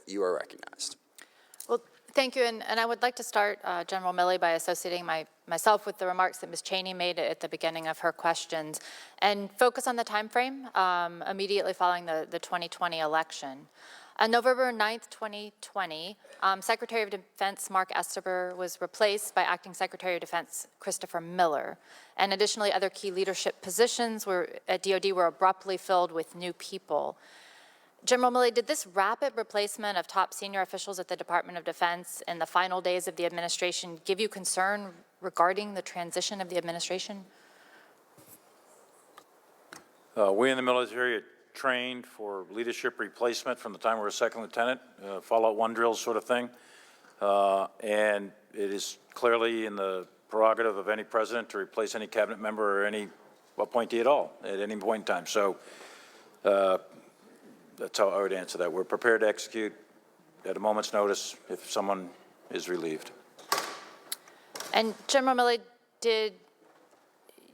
you are recognized. Well, thank you, and I would like to start, General Milley, by associating myself with the remarks that Ms. Cheney made at the beginning of her questions, and focus on the time frame immediately following the 2020 election. On November 9th, 2020, Secretary of Defense Mark Esper was replaced by Acting Secretary of Defense Christopher Miller, and additionally other key leadership positions at DoD were abruptly filled with new people. General Milley, did this rapid replacement of top senior officials at the Department of Defense in the final days of the administration give you concern regarding the transition of the administration? We in the military are trained for leadership replacement from the time we were a second lieutenant, Fallout 1 drills sort of thing. And it is clearly in the prerogative of any president to replace any cabinet member or any appointee at all at any point in time. So that's how I would answer that. We're prepared to execute at a moment's notice if someone is relieved. And General Milley, did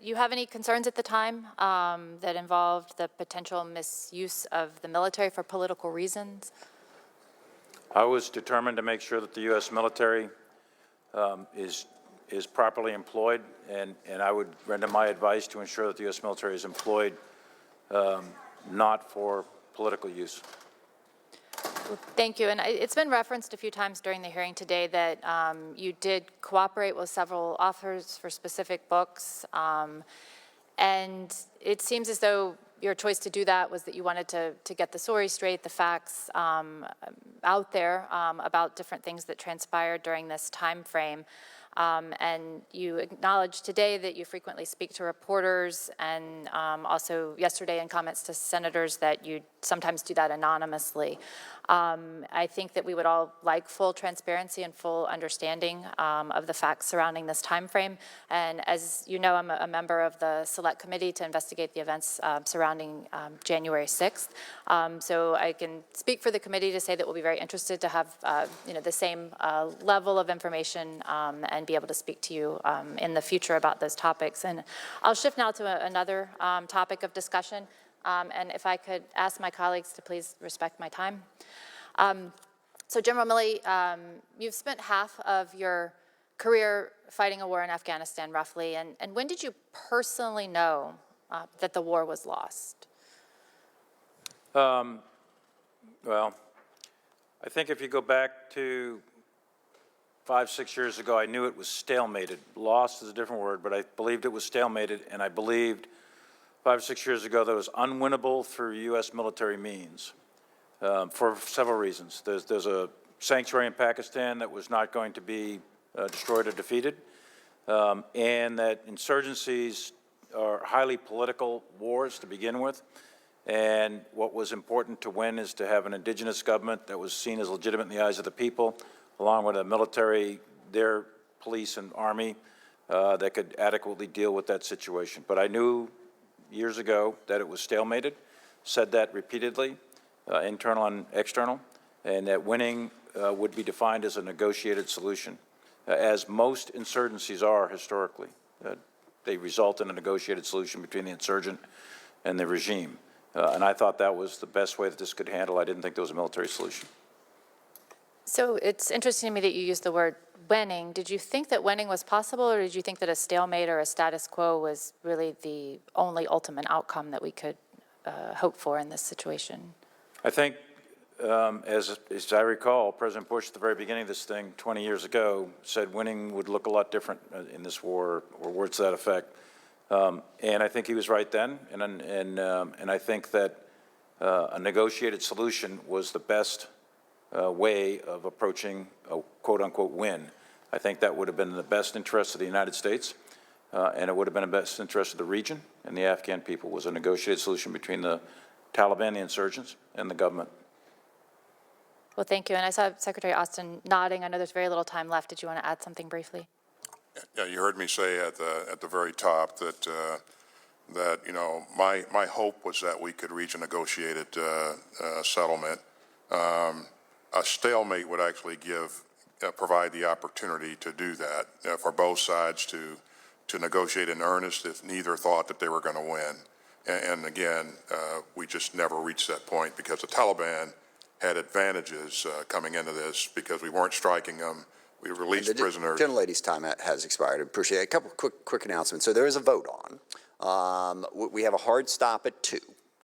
you have any concerns at the time that involved the potential misuse of the military for political reasons? I was determined to make sure that the U.S. military is properly employed, and I would render my advice to ensure that the U.S. military is employed not for political use. Well, thank you. And it's been referenced a few times during the hearing today that you did cooperate with several authors for specific books. And it seems as though your choice to do that was that you wanted to get the story straight, the facts out there about different things that transpired during this time frame. And you acknowledged today that you frequently speak to reporters, and also yesterday in comments to senators that you sometimes do that anonymously. I think that we would all like full transparency and full understanding of the facts surrounding this time frame. And as you know, I'm a member of the Select Committee to investigate the events surrounding January 6th. So I can speak for the committee to say that we'll be very interested to have the same level of information and be able to speak to you in the future about those topics. And I'll shift now to another topic of discussion. And if I could ask my colleagues to please respect my time. So General Milley, you've spent half of your career fighting a war in Afghanistan, roughly. And when did you personally know that the war was lost? Well, I think if you go back to 5-6 years ago, I knew it was stalemated. Lost is a different word, but I believed it was stalemated, and I believed 5 or 6 years ago that it was unwinnable through U.S. military means for several reasons. There's a sanctuary in Pakistan that was not going to be destroyed or defeated, and that insurgencies are highly political wars to begin with, and what was important to win is to have an indigenous government that was seen as legitimate in the eyes of the people, along with a military, their police and army that could adequately deal with that situation. But I knew years ago that it was stalemated, said that repeatedly, internal and external, and that winning would be defined as a negotiated solution, as most insurgencies are historically. They result in a negotiated solution between the insurgent and the regime. And I thought that was the best way that this could handle. I didn't think there was a military solution. So it's interesting to me that you used the word winning. Did you think that winning was possible, or did you think that a stalemate or a status quo was really the only ultimate outcome that we could hope for in this situation? I think, as I recall, President Bush at the very beginning of this thing 20 years ago said winning would look a lot different in this war, or words to that effect. And I think he was right then, and I think that a negotiated solution was the best way of approaching a quote-unquote win. I think that would have been in the best interest of the United States, and it would have been in the best interest of the region and the Afghan people, was a negotiated solution between the Taliban, the insurgents, and the government. Well, thank you. And I saw Secretary Austin nodding. I know there's very little time left. Did you want to add something briefly? Yeah, you heard me say at the very top that my hope was that we could reach a negotiated settlement. A stalemate would actually provide the opportunity to do that for both sides to negotiate in earnest if neither thought that they were going to win. And again, we just never reached that point because the Taliban had advantages coming into this because we weren't striking them. We released prisoners. Gentlelady's time has expired. I appreciate it. A couple quick announcements. So there is a vote on. We have a hard stop at 2.